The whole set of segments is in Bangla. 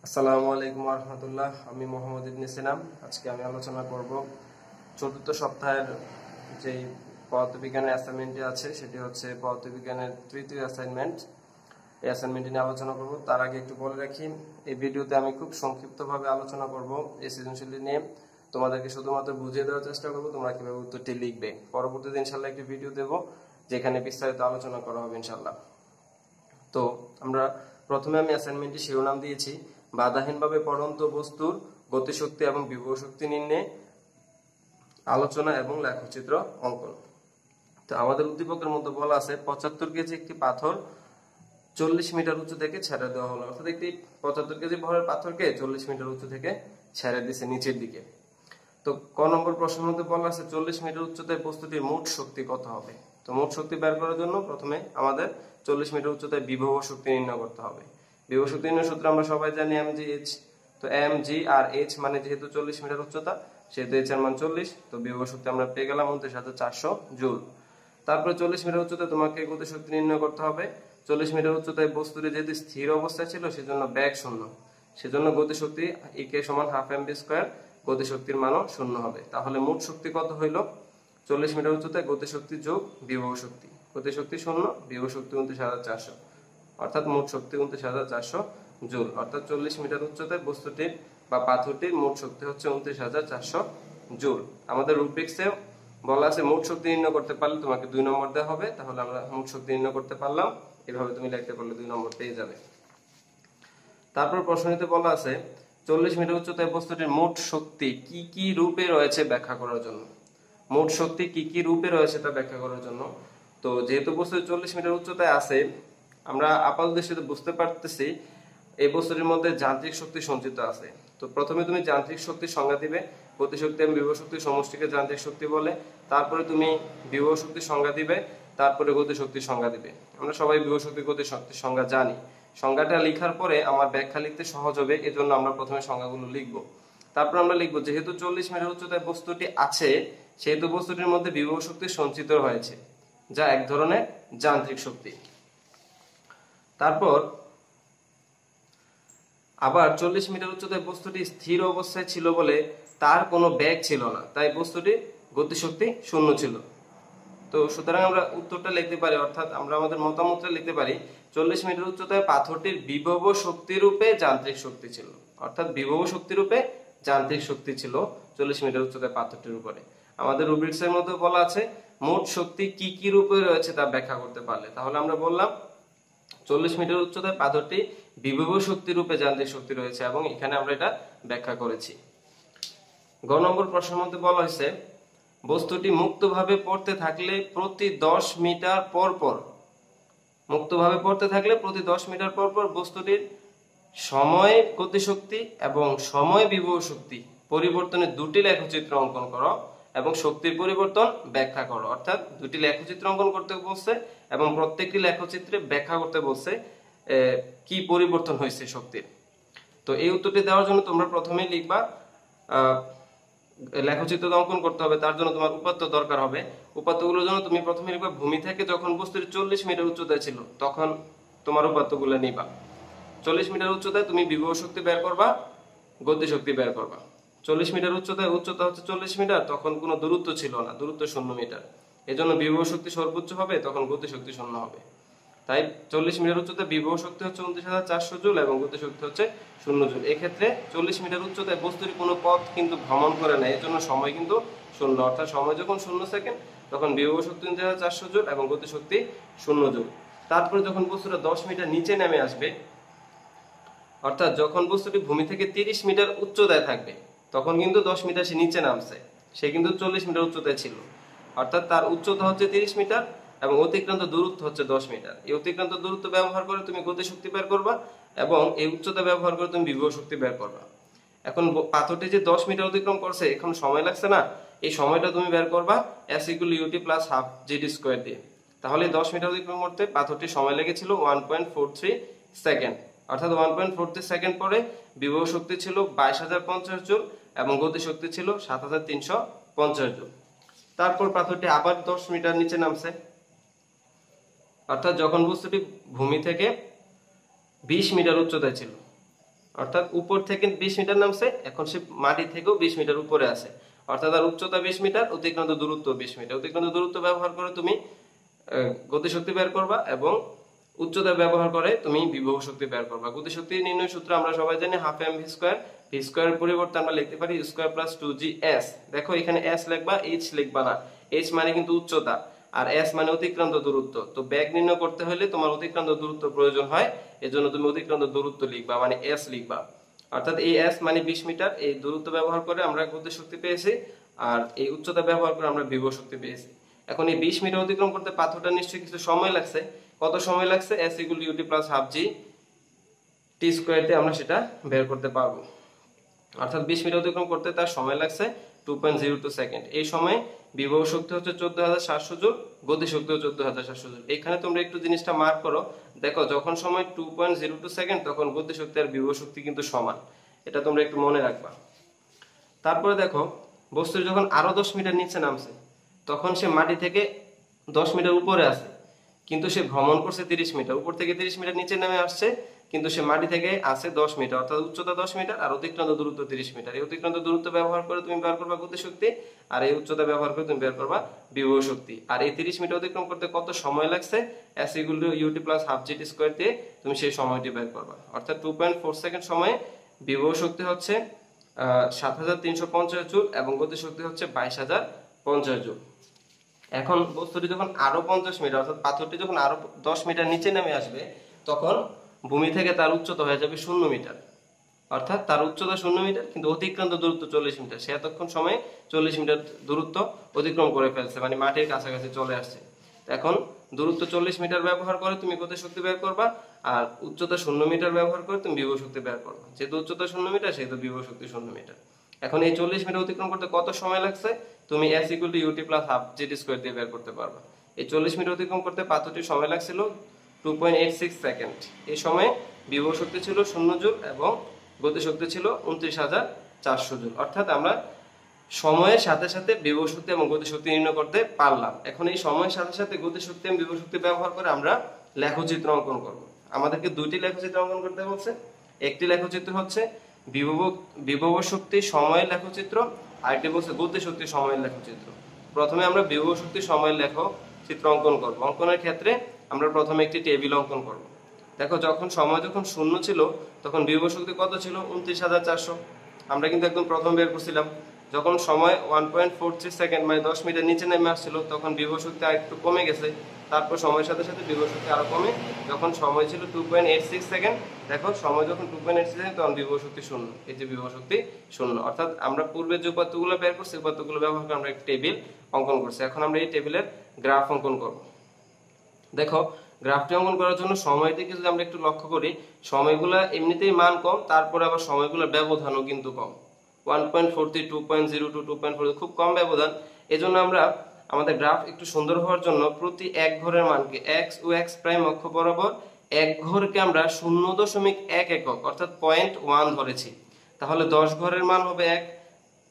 আসসালামু আলাইকুম রহমতুল্লাহ। আমি মোহাম্মদ ইবনে সিনাম। আজকে আমি আলোচনা করব চতুর্থ সপ্তাহের যে পদার্থবিজ্ঞানের অ্যাসাইনমেন্টটি আছে, সেটি হচ্ছে পদার্থবিজ্ঞানের তৃতীয় অ্যাসাইনমেন্ট। এই অ্যাসাইনমেন্টটি নিয়ে আলোচনা করব। তার আগে একটু বলে রাখি, এই ভিডিওতে আমি খুব সংক্ষিপ্তভাবে আলোচনা করব এই সৃজনশীলটি নিয়ে। তোমাদেরকে শুধুমাত্র বুঝিয়ে দেওয়ার চেষ্টা করব তোমরা কিভাবে উত্তরটি লিখবে। পরবর্তীতে ইনশাল্লাহ একটি ভিডিও দেব যেখানে বিস্তারিত আলোচনা করা হবে ইনশাল্লাহ। তো প্রথমে আমি অ্যাসাইনমেন্টটি শিরোনাম দিয়েছি বাধাহীনভাবে পড়ন্ত বস্তুর গতিশক্তি এবং বিভব শক্তি নির্ণয়ে আলোচনা এবং লেখচিত্র অঙ্কন। তো আমাদের উদ্দীপকের মধ্যে বলা আছে 75 কেজি একটি পাথর 40 মিটার উঁচু থেকে ছেড়ে দেওয়া হলো। অর্থাৎ একটি 75 কেজি ভরের পাথরকে 40 মিটার উঁচু থেকে ছেড়ে দিছে নিচের দিকে। তো ক নম্বর প্রশ্নের মধ্যে বলা আছে 40 মিটার উচ্চতায় বস্তুটির মোট শক্তি কত হবে। তো মোট শক্তি বের করার জন্য প্রথমে আমাদের 40 মিটার উচ্চতায় বিভব শক্তি নির্ণয় করতে হবে। বিভব শক্তি নির্ণয় সূত্র আমরা সবাই জানি mgh। তো mg আর h মানে যেহেতু 40 মিটার উচ্চতা সেহেতু h এর মান 40। তো বিভব শক্তি আমরা পেয়ে গেলাম 29,400 জুল। তারপরে 40 মিটার উচ্চতায় তোমাকে গতি শক্তি নির্ণয় করতে হবে। 40 মিটার উচ্চতায় বস্তুটি যেহেতু স্থির অবস্থায় ছিল সেজন্য বেগ শূন্য, সেজন্য গতি শক্তি e কে সমান হাফ mv²। গতি শক্তির মানও শূন্য হবে। তাহলে মোট শক্তি কত হইল? 40 মিটার উচ্চতায় গতি শক্তি যোগ বিভব শক্তি। গতি শক্তি শূন্য, বিভব শক্তি 29,400, অর্থাৎ মোট শক্তি 29,400 জুল। অর্থাৎ 40 মিটার উচ্চতায় বস্তুটির বা পাথরটির মোট শক্তি হচ্ছে 29,400 জুল। আমাদের রুব্রিক্সে বলা আছে মোট শক্তি নির্ণয় করতে পারলে তোমাকে 2 নম্বর দেওয়া হবে। তাহলে আমরা মোট শক্তি নির্ণয় করতে পারলাম, এভাবে তুমি লিখতে পারলে 2 নম্বর পেয়ে যাবে। তারপর প্রশ্নটিতে বলা আছে 40 মিটার উচ্চতায় বস্তুটির মোট শক্তি কি কি রূপে রয়েছে ব্যাখ্যা করার জন্য। মোট শক্তি কি কি রূপে রয়েছে তা ব্যাখ্যা করার জন্য। তো যেহেতু বস্তুটি 40 মিটার উচ্চতায় আছে, আমরা আপাত দৃষ্টিতে বুঝতে পারতেছি এই বস্তুটির মধ্যে যান্ত্রিক শক্তি সঞ্চিত আছে। তো প্রথমে তুমি যান্ত্রিক শক্তির সংজ্ঞা দিবে। গতি শক্তি এবং বিভব শক্তির সমষ্টিকে যান্ত্রিক শক্তি বলে। তারপরে তুমি বিভব শক্তির সংজ্ঞা দিবে, তারপরে গতি শক্তির সংজ্ঞা দিবে। আমরা সবাই বিভব শক্তি গতি শক্তির সংজ্ঞা জানি। সংজ্ঞাটা লেখার পরে আমার ব্যাখ্যা লিখতে সহজ হবে, এজন্য আমরা প্রথমে সংজ্ঞাগুলো লিখব। তারপর আমরা লিখব যেহেতু 40 মিটার উচ্চতায় বস্তুটি আছে সেহেতু বস্তুটির মধ্যে বিভব শক্তি সঞ্চিত হয়েছে, যা এক ধরনের যান্ত্রিক শক্তি। তারপর আবার 40 মিটার উচ্চতায় বস্তুটি স্থির অবস্থায় ছিল বলে তার কোনো বেগ ছিল না, তাই বস্তুটির গতিশক্তি শূন্য ছিল। তো সুতরাং আমরা উত্তরটা লিখতে পারি, অর্থাৎ আমরা আমাদের মতামতটা লিখতে পারি 40 মিটার উচ্চতায় পাথরটির বিভব শক্তি রূপে যান্ত্রিক শক্তি ছিল। অর্থাৎ বিভব শক্তি রূপে যান্ত্রিক শক্তি ছিল 40 মিটার উচ্চতায় পাথরটির উপরে। আমাদের রুব্রিক্সের মধ্যে বলা আছে মোট শক্তি কি কি রূপে রয়েছে তা ব্যাখ্যা করতে পারলে। তাহলে আমরা বললাম 40 মিটার উচ্চতায় পাথরটি বিভব শক্তি রূপে যান্ত্রিক শক্তি রয়েছে এবং এখানে আমরা এটা ব্যাখ্যা করেছি। গ নম্বর প্রশ্নের মধ্যে বলা হয়েছে বস্তুটি মুক্তভাবে পড়তে থাকলে প্রতি 10 মিটার পর পর মুক্তভাবে পড়তে থাকলে প্রতি 10 মিটার পর পর বস্তুটির সময় গতিশক্তি এবং সময় বিভব শক্তি পরিবর্তনের দুটি লেখচিত্র অঙ্কন করো এবং শক্তির পরিবর্তন ব্যাখ্যা করো। অর্থাৎ দুটি লেখচিত্র অঙ্কন করতে বলছে এবং প্রত্যেকটি লেখচিত্রে ব্যাখ্যা করতে বলছে কি পরিবর্তন হয়েছে শক্তির। তো এই উত্তরটি দেওয়ার জন্য তোমরা প্রথমেই লিখবা লেখচিত্র অঙ্কন করতে হবে, তার জন্য তোমার উপাত্ত দরকার হবে। উপাত্তগুলোর জন্য তুমি প্রথমে লিখবা ভূমি থেকে যখন বস্তুটি 40 মিটার উচ্চতায় ছিল তখন তোমার উপাত্তগুলো নিবা। 40 মিটার উচ্চতায় তুমি বিভব শক্তি বের করবা, গতি শক্তি বের করবা। 40 মিটার উচ্চতায়, উচ্চতা হচ্ছে 40 মিটার, তখন কোনো দূরত্ব ছিল না, দূরত্ব 0 মিটার। এজন্য বিভব শক্তি সর্বোচ্চ হবে, তখন গতি শক্তি 0 হবে। তাই 40 মিটার উচ্চতায় বিভব শক্তি হচ্ছে 29,400 জুল এবং গতি শক্তি হচ্ছে 0 জুল। এক্ষেত্রে 40 মিটার উচ্চতায় বস্তুটি কোনো পথ কিন্তু ভ্রমণ করে না, এর জন্য সময় কিন্তু 0। অর্থাৎ সময় যখন 0 সেকেন্ড তখন বিভব শক্তি 29,400 জুল এবং গতি শক্তি 0 জুল। তারপরে যখন বস্তুটা 10 মিটার নিচে নেমে আসবে, অর্থাৎ যখন বস্তুটি ভূমি থেকে 30 মিটার উচ্চতায় থাকবে তখন কিন্তু 10 মিটার সে নিচে নামছে, সে কিন্তু 40 মিটার উচ্চতায় ছিল। অর্থাৎ তার উচ্চতা হচ্ছে 30 মিটার এবং অতিক্রান্ত দূরত্ব হচ্ছে 10 মিটার। এই অতিক্রান্ত দূরত্ব ব্যবহার করে তুমি গতি শক্তি বের করবা এবং এই উচ্চতা ব্যবহার করে তুমি বিভব শক্তি বের করবা। এখন পাথরটি যে 10 মিটার অতিক্রম করছে, এখন সময় লাগছে না, এই সময়টা তুমি বের করবা s = ut + ½ gd² দিয়ে। তাহলে 10 মিটার অতিক্রম করতে পাথরটির সময় লেগেছিল 1.43 সেকেন্ড। অর্থাৎ 1.43 সেকেন্ড পরে বিভব শক্তি ছিল 22,050 জুল এবং গতি শক্তি ছিল 7,350 জুল। তারপর পাথরটি আবার 10 মিটার নিচে নামছে, অর্থাৎ যখন বস্তুটি ভূমি থেকে 20 মিটার উচ্চতায় ছিল অর্থাৎ উপর থেকে 20 মিটার নামছে, এখন সে মাটি থেকেও 20 মিটার উপরে আছে, অর্থাৎ তার উচ্চতা 20 মিটার, অতিক্রান্ত দূরত্ব 20 মিটার। অতিক্রান্ত দূরত্ব ব্যবহার করে তুমি গতিশক্তি বের করবা এবং উচ্চতা ব্যবহার করে তুমি বিভব শক্তি বের করবা। গতিশক্তি নির্ণয় সূত্র আমরা সবাই জানি half M V square. V স্কয়ারের পরিবর্তে আমরা লিখতে পারি ইউ স্কয়ার প্লাস 2জি এস। দেখো এখানে এস লিখবা, এইচ লিখবা না। এইচ মানে কিন্তু উচ্চতা আর এস মানে অতিক্রান্ত দূরত্ব। তো বেগ নির্ণয় করতে হলে তোমার অতিক্রান্ত দূরত্ব প্রয়োজন হয়, এজন্য তুমি অতিক্রান্ত দূরত্ব লিখবা, মানে এস লিখবা। অর্থাৎ এই এস মানে 20 মিটার, এই দূরত্ব ব্যবহার করে আমরা গতিশক্তি পেয়েছি, আর এই উচ্চতা ব্যবহার করে আমরা বিভব শক্তি পেয়েছি। এখন এই 20 মিটার অতিক্রম করতে পাথরটা নিশ্চয়ই কিছু সময় লাগছে। কত সময় লাগছে? S equal to UT plus half G T স্কয়ারতে আমরা সেটা বের করতে পারবো। অর্থাৎ 20 মিটার অতিক্রম করতে তার সময় লাগছে 2.02 সেকেন্ড। এই সময়ে বিভব শক্তি হচ্ছে 14700 জুল, গতি শক্তিও 14700 জুল। এখানে তোমরা একটু জিনিসটা মার্ক করো, দেখো যখন সময় 2.02 সেকেন্ড তখন গতি শক্তি আর বিভব শক্তি কিন্তু সমান, এটা তোমরা একটু মনে রাখবা। তারপরে দেখো বস্তু যখন আরো 10 মিটার নিচে নামছে, তখন সে মাটি থেকে 10 মিটার উপরে আছে, কিন্তু সে ভ্রমণ করছে 30 মিটার। উপর থেকে 30 মিটার নিচে নেমে আসছে, কিন্তু সে মাটি থেকে আছে 10 মিটার, অর্থাৎ উচ্চতা 10 মিটার আর অতিক্রান্ত দূরত্ব 30 মিটার। এই অতিক্রান্ত দূরত্ব ব্যবহার করে তুমি বের করবা গতিশক্তি, আর এই উচ্চতা ব্যবহার করে তুমি বের করবা বিভব শক্তি। আর এই 30 মিটার অতিক্রম করতে কত সময় লাগছে? S equal to UT plus half G t square দিয়ে তুমি সেই সময়টি বের করবা। অর্থাৎ 2.4 সেকেন্ড সময়ে বিভব শক্তি হচ্ছে 7350 জুল এবং গতিশক্তি হচ্ছে 22050 জুল। এখন বস্তুটি যখন আরো 50 মিটার, অর্থাৎ পাথরটি যখন আরো 10 মিটার নিচে নেমে আসবে, তখন ভূমি থেকে তার উচ্চতা হয়ে যাবে 0 মিটার। অর্থাৎ তার উচ্চতা 0 মিটার, কিন্তু অতিক্রান্ত দূরত্ব 40 মিটার। সে এতক্ষণ সময়ে 40 মিটার দূরত্ব অতিক্রম করে ফেলছে, মানে মাটির কাছাকাছি চলে আসছে। এখন দূরত্ব 40 মিটার ব্যবহার করে তুমি গতিশক্তি বের করবা, আর উচ্চতা 0 মিটার ব্যবহার করে তুমি বিভব শক্তি বের করবা। যেহেতু উচ্চতা 0 মিটার, সেহেতু বিভব শক্তি 0 মিটার। এখন এই 40 মিটার অতিক্রম করতে কত সময় লাগছে? তুমি s equal to UT plus half g t square দিয়ে বের করতে পারবা। এই 40 মিটার অতিক্রম করতে পাথরটির সময় লাগছিল 2.86 সেকেন্ড। এই সময়ে বিভব শক্তি ছিল 0 জুল এবং গতিশক্তি ছিল 29400 জুল। অর্থাৎ আমরা সময়ের সাথে সাথে বিভব শক্তি এবং গতিশক্তি নির্ণয় করতে পারলাম। এখন এই সময়ের সাথে সাথে গতিশক্তি এবং বিভব শক্তি ব্যবহার করে আমরা লেখচিত্র অঙ্কন করব। আমাদেরকে দুইটি লেখচিত্র অঙ্কন করতে বলছে। একটি লেখচিত্র হচ্ছে বিভব শক্তি সময়ের লেখচিত্র, আরেকটি বলছে গতিশক্তি সময়ের লেখচিত্র। প্রথমে আমরা বিভব শক্তি সময়ের লেখচিত্র অঙ্কন করব। অঙ্কনের ক্ষেত্রে আমরা প্রথমে একটি টেবিল অঙ্কন করব। দেখো সময় যখন 0 ছিল, তখন বিভব শক্তি কত ছিল? 29400। আমরা কিন্তু একদম প্রথম বের করছিলাম। যখন সময় 1.43 সেকেন্ড, মানে 10 মিটার নিচে নেমে আসছিল, তখন বিভব শক্তি আরেকটু কমে গেছে। তারপর সময়ের সাথে সাথে বিভব শক্তি আরো কমে, যখন সময় ছিল 2.86 সেকেন্ড, দেখো সময় যখন 2.86 সেকেন্ড, তখন বিভব শক্তি 0। এই যে বিভব শক্তি 0। অর্থাৎ আমরা পূর্বে যে উপাত্তগুলো বের করছি, উপাত্তগুলো ব্যবহার করে আমরা একটা টেবিল অঙ্কন করছি। এখন আমরা এই টেবিলের গ্রাফ অঙ্কন করব। দেখো গ্রাফটি অঙ্কন করার জন্য সময়ের দিকে যদি আমরা একটু লক্ষ্য করি, সময়গুলো এমনিতেই মান কম, তারপরে আবার সময়গুলোর ব্যবধানও কিন্তু কম। 1.43, 2.02, 2.4 খুব কম ব্যবধান। এজন্য আমরা আমাদের গ্রাফ একটু সুন্দর হওয়ার জন্য প্রতি এক ঘরের মানকে এক্স ও এক্স প্রাইম অক্ষ বরাবর এক ঘরকে আমরা 0.1 একক অর্থাৎ 0.1 ধরেছি। তাহলে 10 ঘরের মান হবে 1,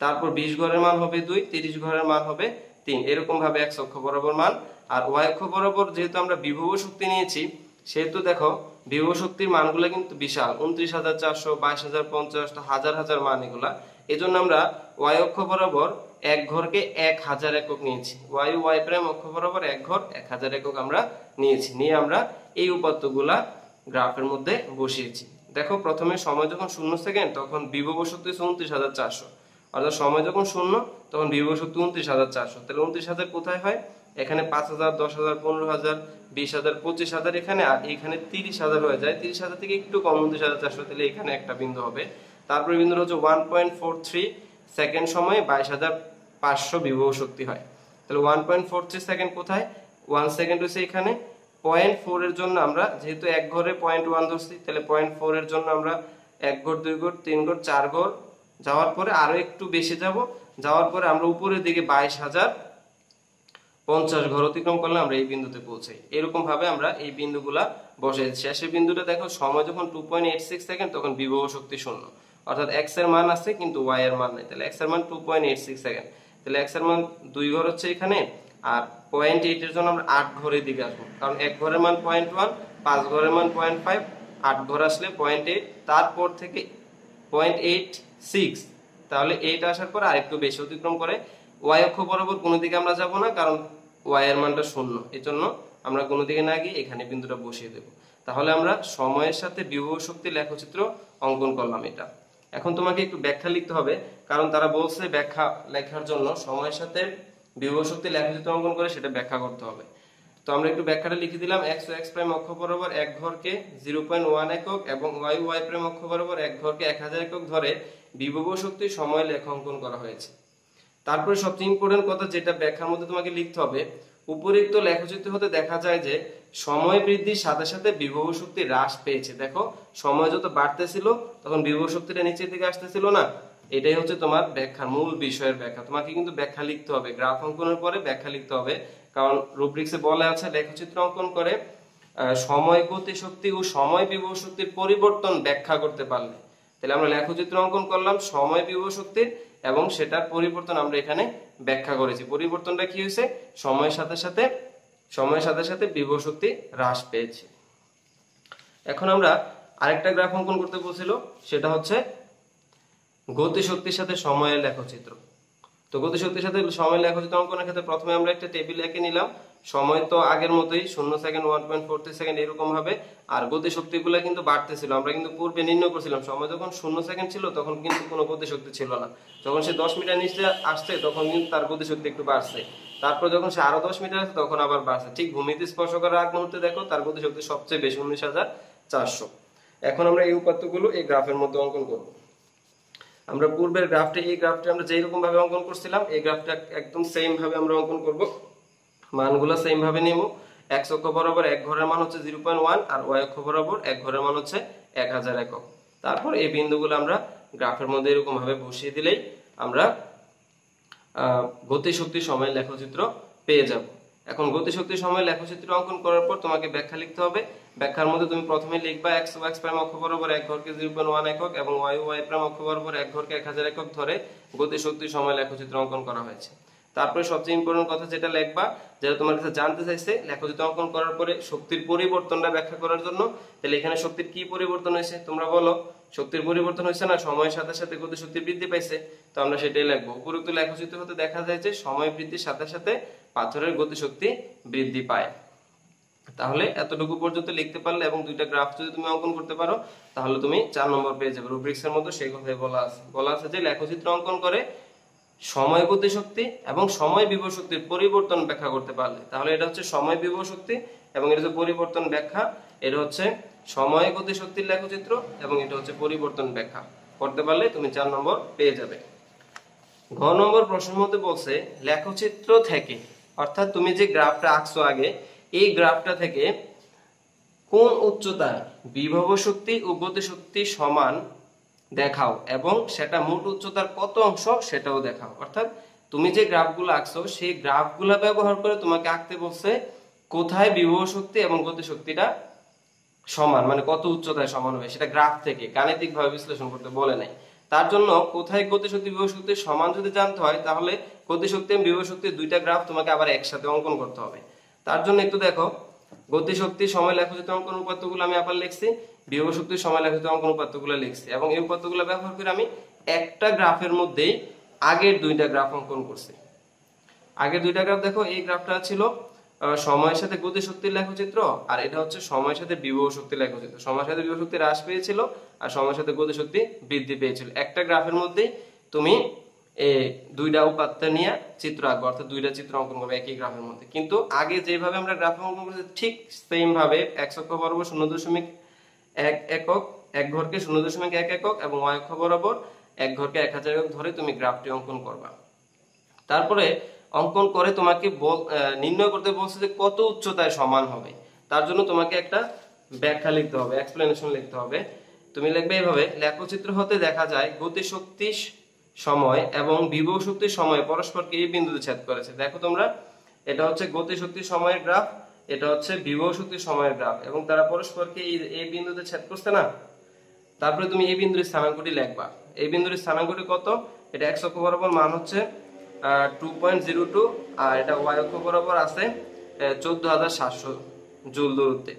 তারপর 20 ঘরের মান হবে 2, 30 ঘরের মান হবে 3, এরকম ভাবে এক্স অক্ষ বরাবর মান। আর ওয়াই অক্ষ বরাবর যেহেতু আমরা বিভব শক্তি নিয়েছি, সেহেতু দেখো বিভব শক্তির মানগুলো কিন্তু বিশাল, 29400, 22050, হাজার হাজার মান এগুলা। এজন্য আমরা ওয়াই অক্ষ বরাবর এক ঘরকে 1000 একক নিয়েছি। ওয়াই প্রাইম অক্ষ বরাবর এক ঘর 1000 একক আমরা নিয়েছি। নিয়ে আমরা এই উপাত্তগুলা গ্রাফের মধ্যে বসিয়েছি। দেখো প্রথমে সময় যখন 0 সেকেন্ড, তখন বিভব শক্তি 29400। অর্থাৎ সময় যখন 0, তখন বিভব শক্তি 29400। তাহলে 29000 কোথায় হয়? এখানে 5000, 10000, 15000, 20000, 25000 এখানে, আর এখানে 30000 হয়ে যায়। 30000 থেকে একটু কম 29400, তাহলে এখানে একটা বিন্দু হবে। তারপরে বিন্দু হচ্ছে 1.43 সেকেন্ড সময়ে 22500 বিভব শক্তি হয়। তাহলে 1.43 সেকেন্ড কোথায়? 1 সেকেন্ড হচ্ছে এখানে। 0.4 এর জন্য আমরা যেহেতু এক ঘরে 0.1 ধরছি, তাহলে 0.4 এর জন্য আমরা 1 ঘর, 2 ঘর, 3 ঘর, 4 ঘর যাওয়ার পরে আরো একটু বেশি যাওয়ার পরে আমরা উপরের দিকে 22050 ঘর অতিক্রম করলে আমরা এই বিন্দুতে পৌঁছাই। এরকম ভাবে আমরা এই বিন্দুগুলা বসাই। শেষের বিন্দুটা দেখো সময় যখন 2.86 সেকেন্ড, তখন বিভব শক্তি 0। অর্থাৎ এক্স এর মান আছে কিন্তু ওয়াই এর মান নাই। তাহলে এক্স এর মান 2.86 সেকেন্ড। তাহলে এক্স এর মান 2 ঘর হচ্ছে এখানে, আর 0.8 এর জন্য আমরা 8 ঘরের দিকে আসবো, কারণ এক ঘরের মান 0.1, 5 ঘরের মান 0.5, 8 ঘর আসলে 0.8, তারপর থেকে 0.86, তাহলে 8 আসার পর আরেকটু বেশি অতিক্রম করে y অক্ষ বরাবর কোনো দিকে আমরা যাব না, কারণ y এর মানটা 0, এজন্য আমরা কোনো দিকে না গিয়ে এখানে বিন্দুটা বসিয়ে দেব। তাহলে আমরা সময়ের সাথে বিভব শক্তি লেখচিত্র অঙ্কন করলাম এটা। এখন তোমাকে একটু ব্যাখ্যা লিখতে হবে, কারণ তারা বলছে ব্যাখ্যা লেখার জন্য সময়ের সাথে বিভব শক্তি লেখচিত্র অঙ্কন করে সেটা ব্যাখ্যা করতে হবে। তো আমরা একটু ব্যাখ্যাটা লিখে দিলাম। x ও x প্রাইম অক্ষ বরাবর এক ঘরকে 0.1 একক এবং y ও y প্রাইম অক্ষ বরাবর এক ঘরকে 1000 একক ধরে বিভব শক্তি সময় লেখ অঙ্কন করা হয়েছে। তারপরে সবচেয়ে ইম্পর্টেন্ট কথা যেটা ব্যাখ্যার মধ্যে তোমাকে লিখতে হবে, উপরিক্ত লেখচিত্র হতে দেখা যায় যে সময় বৃদ্ধির সাথে সাথে বিভব শক্তি হ্রাস পেয়েছে। দেখো সময় যত বাড়তেছিল তখন বিভব শক্তিটা নিচের দিকে আসতেছিল না, এটাই হচ্ছে তোমার ব্যাখ্যার মূল বিষয়ের ব্যাখ্যা। তোমাকে কিন্তু ব্যাখ্যা লিখতে হবে, গ্রাফ অঙ্কনের পরে ব্যাখ্যা লিখতে হবে, কারণ রুব্রিক্সে বলা আছে লেখচিত্র অঙ্কন করে সময় গতি শক্তি ও সময় বিভব শক্তির পরিবর্তন ব্যাখ্যা করতে পারলে। তাহলে আমরা লেখচিত্র অঙ্কন করলাম সময় বিভব শক্তির, এবং সেটার পরিবর্তন আমরা এখানে ব্যাখ্যা করেছি। পরিবর্তনটা কি হয়েছে, সময়ের সাথে সাথে বিভব শক্তি হ্রাস পেয়েছে। এখন আমরা আরেকটা গ্রাফ অঙ্কন করতে বলছিল, সেটা হচ্ছে গতি শক্তির সাথে সময়ের লেখচিত্র। তো গতি শক্তির সাথে সময়ের লেখচিত্র অঙ্কনের ক্ষেত্রে প্রথমে আমরা একটা টেবিল এঁকে নিলাম। সময় তো আগের মতোই 0 সেকেন্ড, 1.43 সেকেন্ড এরকম হবে, আর গতি শক্তিগুলো কিন্তু বাড়তেছিল। আমরা কিন্তু পূর্বে নির্ণয় করছিলাম সময় যখন 0 সেকেন্ড ছিল তখন কিন্তু কোনো গতি শক্তি ছিল না, যখন সে 10 মিটার নিচে আসছে তখন কিন্তু তার গতি শক্তি একটু বাড়ছে, তারপর যখন সে আরো 10 মিটার আছে তখন আবার বাড়ছে। ঠিক ভূমিতে স্পর্শ করার আগ মুহূর্তে দেখো তার গতি শক্তি সবচেয়ে বেশি 19,400। এখন আমরা এই উপাত্তগুলো এই গ্রাফের মধ্যে অঙ্কন করব। আমরা পূর্বের গ্রাফটা, এই গ্রাফটা আমরা যেই রকম ভাবে অঙ্কন করছিলাম এই গ্রাফটা একদম সেম ভাবে আমরা অঙ্কন করব। মানগুলো সেম ভাবে নেব। x অক্ষ বরাবর এক ঘরের মান হচ্ছে 0.1 আর y অক্ষ বরাবর এক ঘরের মান হচ্ছে 1000 একক। তারপর এই বিন্দুগুলো আমরা গ্রাফের মধ্যে এরকম ভাবে বসিয়ে দিলেই আমরা গতি শক্তি সময় লেখচিত্র পেয়ে যাব। এখন গতি শক্তি সময় লেখচিত্র অঙ্কন করার পর তোমাকে ব্যাখ্যা লিখতে হবে। ব্যাখ্যার মধ্যে তুমি প্রথমে লিখবা x ও x প্রাইম অক্ষ বরাবর এক ঘরকে 0.1 একক এবং y ও y প্রাইম অক্ষ বরাবর এক ঘরকে 1000 একক ধরে গতি শক্তি সময় লেখচিত্র অঙ্কন করা হয়েছে। তারপরে সবচেয়ে ইম্পর্টেন্ট কথা যেটা লিখবা, যেটা তোমার কাছে জানতে চাইছে লেখচিত্র অঙ্কন করার পরে শক্তির পরিবর্তনটা ব্যাখ্যা করার জন্য। তাহলে এখানে শক্তির কি পরিবর্তন হয়েছে তোমরা বলো? শক্তির পরিবর্তন হয়েছে না, সময়ের সাথে সাথে গতি শক্তি বৃদ্ধি পাইছে, তো আমরা সেটাই লিখবো। উপরোক্ত লেখচিত্র হতে দেখা যায় যে সময় বৃদ্ধির সাথে সাথে পাথরের গতি শক্তি বৃদ্ধি পায়। তাহলে এতটুকু পর্যন্ত লিখতে পারলে এবং দুইটা গ্রাফ যদি তুমি অঙ্কন করতে পারো তাহলে তুমি 4 নম্বর পেয়ে যাবে। রুব্রিক্সের মধ্যে সেই কথাই বলা আছে যে লেখচিত্র অঙ্কন করে সময় গতি শক্তি এবং সময় বিভব শক্তির পরিবর্তন ব্যাখ্যা করতে পারলে, তাহলে এটা হচ্ছে সময় বিভব শক্তি এবং এটা হচ্ছে পরিবর্তন ব্যাখ্যা, এটা হচ্ছে সময় গতি শক্তির লেখচিত্র এবং এটা হচ্ছে পরিবর্তন ব্যাখ্যা করতে পারলে তুমি 4 নম্বর পেয়ে যাবে। ঘ নম্বর প্রশ্নের মধ্যে বলছে লেখচিত্র থেকে, অর্থাৎ তুমি যে গ্রাফটা আঁকছো আগে এই গ্রাফটা থেকে কোন উচ্চতায় বিভব শক্তি ও গতি শক্তি সমান দেখাও এবং সেটা মোট উচ্চতার কত অংশ সেটাও দেখাও। অর্থাৎ তুমি যে গ্রাফগুলো আঁকছো সেই গ্রাফগুলো ব্যবহার করে তোমাকে আঁকতে বলছে কোথায় বিভব শক্তি এবং গতি শক্তিটা সমান, মানে কত উচ্চতায় সমান হবে সেটা গ্রাফ থেকে গাণিতিক ভাবে বিশ্লেষণ করতে বলে নাই। তার জন্য কোথায় গতি শক্তি বিভব শক্তি সমান যদি জানতে হয় তাহলে গতি শক্তি এবং বিভব শক্তির দুইটা গ্রাফ তোমাকে আবার একসাথে অঙ্কন করতে হবে। তার জন্য একটু দেখো, গতি শক্তি সময় লেখচিত্র অঙ্কন উপাত্তগুলো আমি আবার লিখছি, বিভব শক্তির সময় লেখচিত্র অঙ্কন উপাত্তগুলো লিখছি এবং এই উপাত্তগুলো ব্যবহার করে আমি একটা গ্রাফের মধ্যেই আগের দুইটা গ্রাফ অঙ্কন করছি। আগের দুইটা গ্রাফ দেখো, এই গ্রাফটা ছিল সময়ের সাথে গতি শক্তির লেখচিত্র আর এটা হচ্ছে সময়ের সাথে বিভব শক্তির লেখচিত্র। সময়ের সাথে বিভব শক্তি হ্রাস পেয়েছিল আর সময়ের সাথে গতি শক্তি বৃদ্ধি পেয়েছিল। একটা গ্রাফের মধ্যেই তুমি এই দুইটা উপাত্ত নিয়ে চিত্র আঁকবো, অর্থাৎ দুইটা চিত্র অঙ্কন করবে একই গ্রাফের মধ্যে। কিন্তু আগে যেভাবে আমরা গ্রাফ অঙ্কন করেছি ঠিক সেম ভাবে x অক্ষ বরাবর 0.1 একক এক ঘরকে 0.1 একক এবং y অক্ষ বরাবর এক ঘরকে 1000 একক ধরে তুমি গ্রাফটি অঙ্কন করবা। তারপরে অঙ্কন করে তোমাকে নির্ণয় করতে বলছে যে কত উচ্চতায় সমান হবে। তার জন্য তোমাকে একটা ব্যাখ্যা লিখতে হবে, এক্সপ্লেনেশন লিখতে হবে। তুমি লিখবে এইভাবে, লেখচিত্র হতে দেখা যায় গতি শক্তি সময় এবং বিভব শক্তির সময় পরস্পরকে এই বিন্দুতে ছেদ করেছে। দেখো তোমরা, এটা হচ্ছে গতি শক্তির সময়ের গ্রাফ, এটা হচ্ছে বিভব শক্তির সময়ের গ্রাফ এবং তারা পরস্পরকে এই বিন্দুতে ছেদ করছে না। তারপরে তুমি এই বিন্দুর স্থানাঙ্কটি লিখবা। এই বিন্দুর স্থানাঙ্কটি কত? এটা x অক্ষ বরাবর মান হচ্ছে 2.02 আর এটা y অক্ষ বরাবর আছে 14700 জুল দূরত্বে।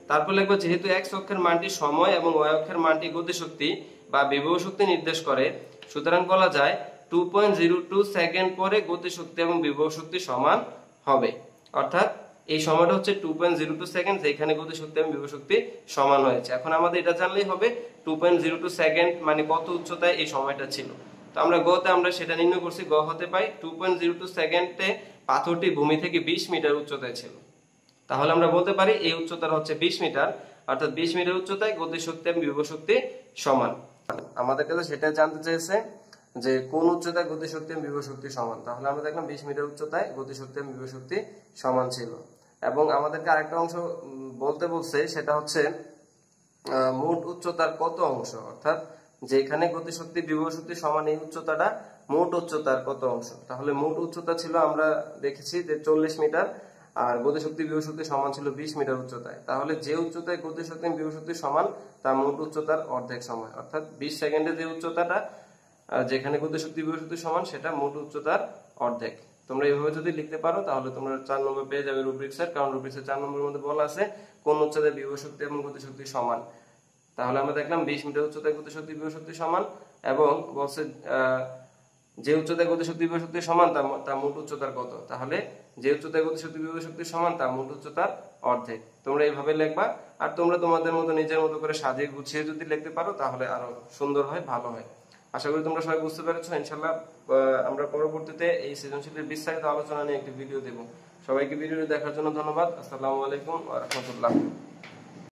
তারপর লিখবো যেহেতু x অক্ষের মানটি সময় এবং y অক্ষের মানটি গতিশক্তি বা বিভব শক্তি নির্দেশ করে, সুতরাং বলা যায় 2.02 সেকেন্ড পরে গতিশক্তি এবং বিভব শক্তি সমান হবে। অর্থাৎ এই সময়টা হচ্ছে 2.02 সেকেন্ড, যেখানে গতিশক্তি এবং বিভব শক্তি সমান হয়েছে। এখন আমাদের এটা জানলেই হবে 2.02 সেকেন্ড মানে কত উচ্চতায় এই সময়টা ছিল। তো আমরা গতে আমরা সেটা নির্ণয় করছি। গ হতে পাই 2.02 সেকেন্ডে পাথরটি ভূমি থেকে 20 মিটার উচ্চতায় ছিল। তাহলে আমরা বলতে পারি এই উচ্চতাটা হচ্ছে 20 মিটার, অর্থাৎ 20 মিটার উচ্চতায় গতিশক্তি এবং বিভব শক্তি সমান। আমাদের কাছে সেটা জানতে চেয়েছে যে কোন উচ্চতায় গতিশক্তি এবং বিভব শক্তি সমান। তাহলে আমরা দেখলাম 20 মিটার উচ্চতায় গতিশক্তি এবং বিভব শক্তি সমান ছিল। এবং আমাদেরকে আরেকটা অংশ বলতে বলছে, সেটা হচ্ছে মোট উচ্চতার কত অংশ, অর্থাৎ যেখানে গতিশক্তি বিভব শক্তি সমান এই উচ্চতাটা মোট উচ্চতার কত অংশ। তাহলে মোট উচ্চতা ছিল আমরা দেখেছি যে 40 মিটার, আর গতিশক্তি বিভব শক্তি সমান ছিল 20 মিটার উচ্চতায়। তাহলে যে উচ্চতায় গতিশক্তি এবং বিভব শক্তি সমান তা মোট উচ্চতার অর্ধেক সময়, অর্থাৎ 20 সেকেন্ডে যে উচ্চতাটা যেখানে গতিশক্তি বিভব শক্তি সমান সেটা মোট উচ্চতার অর্ধেক। তোমরা এইভাবে যদি লিখতে পারো তাহলে তোমরা 4 নম্বর পেয়ে যাবে রুব্রিক্সের, কারণ রুব্রিক্সের 4 নম্বরের মধ্যে বলা আছে কোন উচ্চতায় বিভব শক্তি এবং গতিশক্তি সমান। তাহলে আমরা দেখলাম 20 মিটার উচ্চতায় গতিশক্তি বিভব শক্তি সমান, এবং বলছে যে উচ্চতায় গতিশক্তি বিভব শক্তি সমান তা মোট উচ্চতার কত। তাহলে যে উচ্চতায় গতিশক্তি বিভব শক্তি সমান তা মোট উচ্চতার অর্ধেক। তোমরা এইভাবে লিখবা, আর তোমরা তোমাদের মতো নিজের মতো করে সাজিয়ে গুছিয়ে যদি লিখতে পারো তাহলে আরো সুন্দর হয়, ভালো হয়। আশা করি তোমরা সবাই বুঝতে পেরেছো। ইনশাআল্লাহ আমরা পরবর্তীতে এই সৃজনশীলের বিস্তারিত আলোচনা নিয়ে একটি ভিডিও দেব। সবাইকে ভিডিওটি দেখার জন্য ধন্যবাদ। আসসালামু আলাইকুম ওয়া রাহমাতুল্লাহ।